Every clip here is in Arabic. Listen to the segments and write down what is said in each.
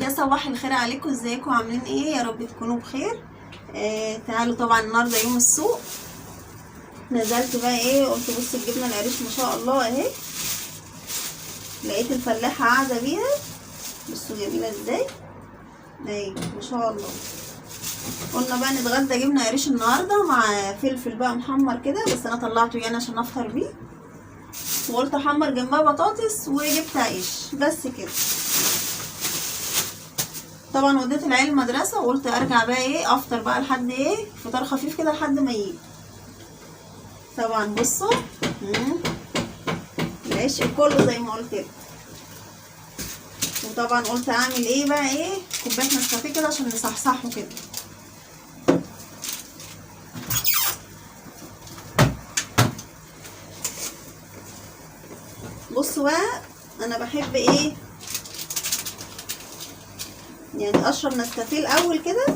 يا صباح الخير عليكم، ازيكم عاملين ايه؟ يا رب تكونوا بخير. تعالوا، طبعا النهارده يوم السوق. نزلت بقى ايه، قلت بص الجبنه القريش ما شاء الله اهي. لقيت الفلاحه قاعده بيها، بصوا جميله ازاي اهي ما شاء الله. قلنا بقى نتغدى جبنه قريش النهارده مع فلفل بقى محمر كده، بس انا طلعته يعني عشان افطر بيه، وقلت احمر جنبها بطاطس وجبت عيش بس كده. طبعا وديت العيال المدرسه وقلت ارجع بقى ايه افطر بقى لحد ايه فطار خفيف كده لحد ما يجي. طبعا بصوا العيش كله زي ما قلت لك. وطبعا قلت اعمل ايه بقى ايه كوبايه نسكافيه كده عشان نصحصحه كده. بصوا بقى انا بحب ايه يعني اشرب نسكافيه الاول كده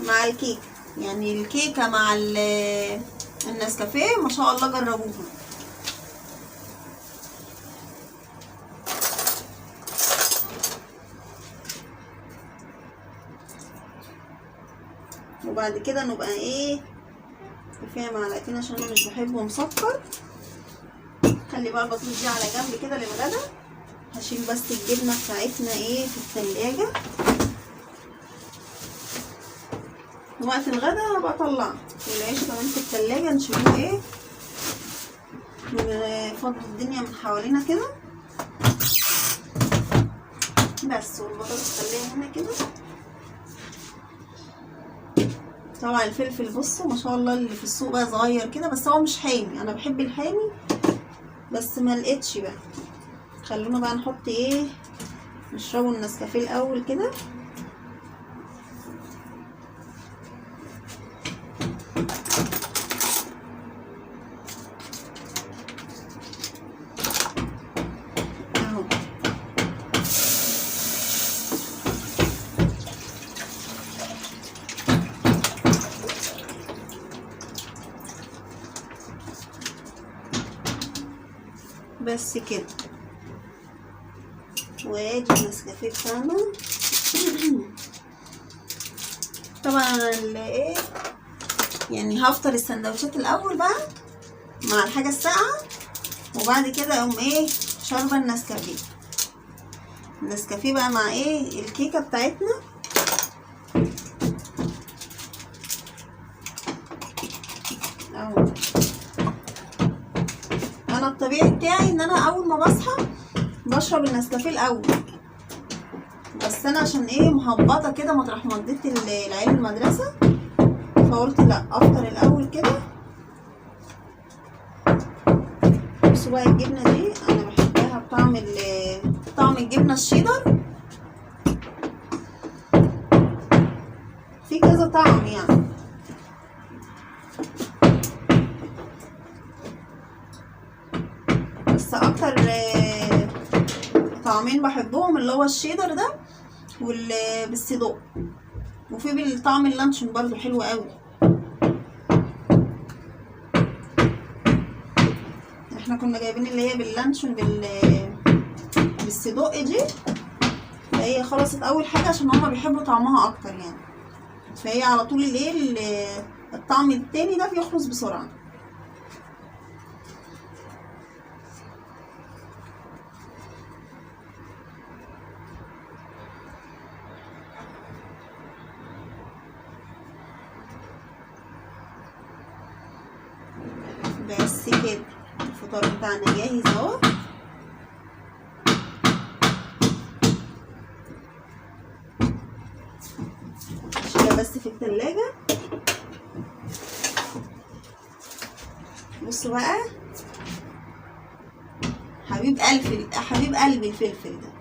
مع الكيكه، يعني الكيكه مع النسكافيه ما شاء الله جربوها. وبعد كده نبقى ايه فيها معلقتين عشان انا مش بحبه مسكر. خلي بقى البطاطس دي على جنب كده للغدا. هشيل بس الجبنه بتاعتنا ايه في التلاجة، وقت الغدا هبقى اطلعه، والعيش كمان في التلاجة نشيلوه ايه نفضي الدنيا من حوالينا كده بس. والبطاطس خليها هنا كده. طبعا الفلفل بصوا ما شاء الله اللي في السوق بقى صغير كده، بس هو مش حامي، انا بحب الحامي بس ما لقيتش بقى. خلونا بقى نحط ايه نشربوا النسكافيه الاول كده. اهو بس كده. وادي النسكافيه بتاعنا. طبعا ايه يعني هفطر السندوتشات الاول بقى مع الحاجه الساقعه، وبعد كده اقوم ايه شاربه النسكافيه. النسكافيه بقى مع ايه الكيكه بتاعتنا. اهو انا الطبيعي بتاعي ان انا اول ما بصحى بشرب النسكافيه الاول، بس انا عشان ايه مهبطه كده مطرح ما اديت العيال المدرسه، فقلت لا افطر الاول كده. بصوا بقى الجبنه دي انا بحبها بطعم طعم الجبنه الشيدر، في كذا طعم يعني، بس اكتر طعمين بحبهم اللي هو الشيدر ده بالصدق، وفي بالطعم اللانشون برضو حلو قوي. احنا كنا جايبين اللي هي باللانشون بالصدق دي، فهي خلصت اول حاجه عشان هما بيحبوا طعمها اكتر يعني، فهي على طول الايه الطعم التاني ده بيخلص بسرعه. بس كده الفطار بتاعنا جاهز اهو. شيلها بس في التلاجة. بصوا بقى حبيب قلبي الفلفل ده.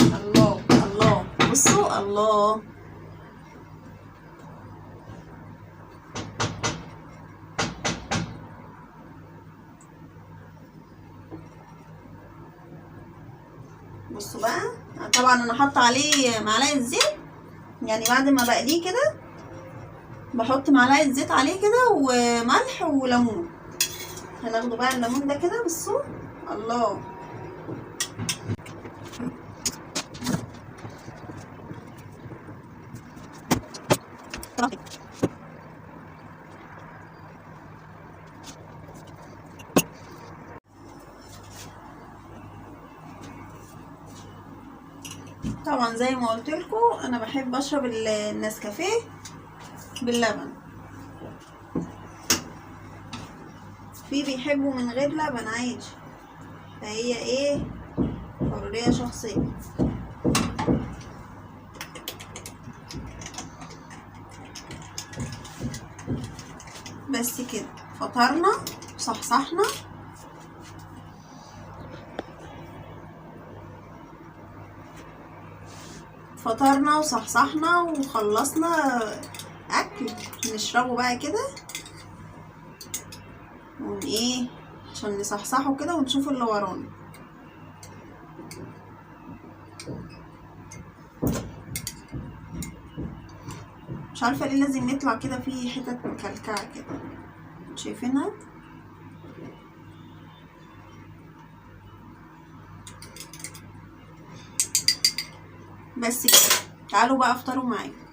الله الله بصوا الله. بصوا بقى طبعا انا حاطه عليه معلقه زيت، يعني بعد ما بقليه كده بحط معلقه زيت عليه كده وملح وليمون هناخده بقى الليمون ده كده بالصوت. الله. طبعا زي ما قلت لكم انا بحب اشرب النسكافيه باللبن، في بيحبوا من غير لبن عادي، فهي ايه، حرية شخصية. بس كده فطرنا وصحصحنا. فطرنا وصحصحنا وخلصنا اكل، نشربه بقى كده ايه عشان نصحصحه كده ونشوف اللي ورانا. مش عارفه ليه لازم يطلع كده فيه حتت مكلكعه كده، شايفينها؟ بس كده، تعالوا بقى افطروا معايا.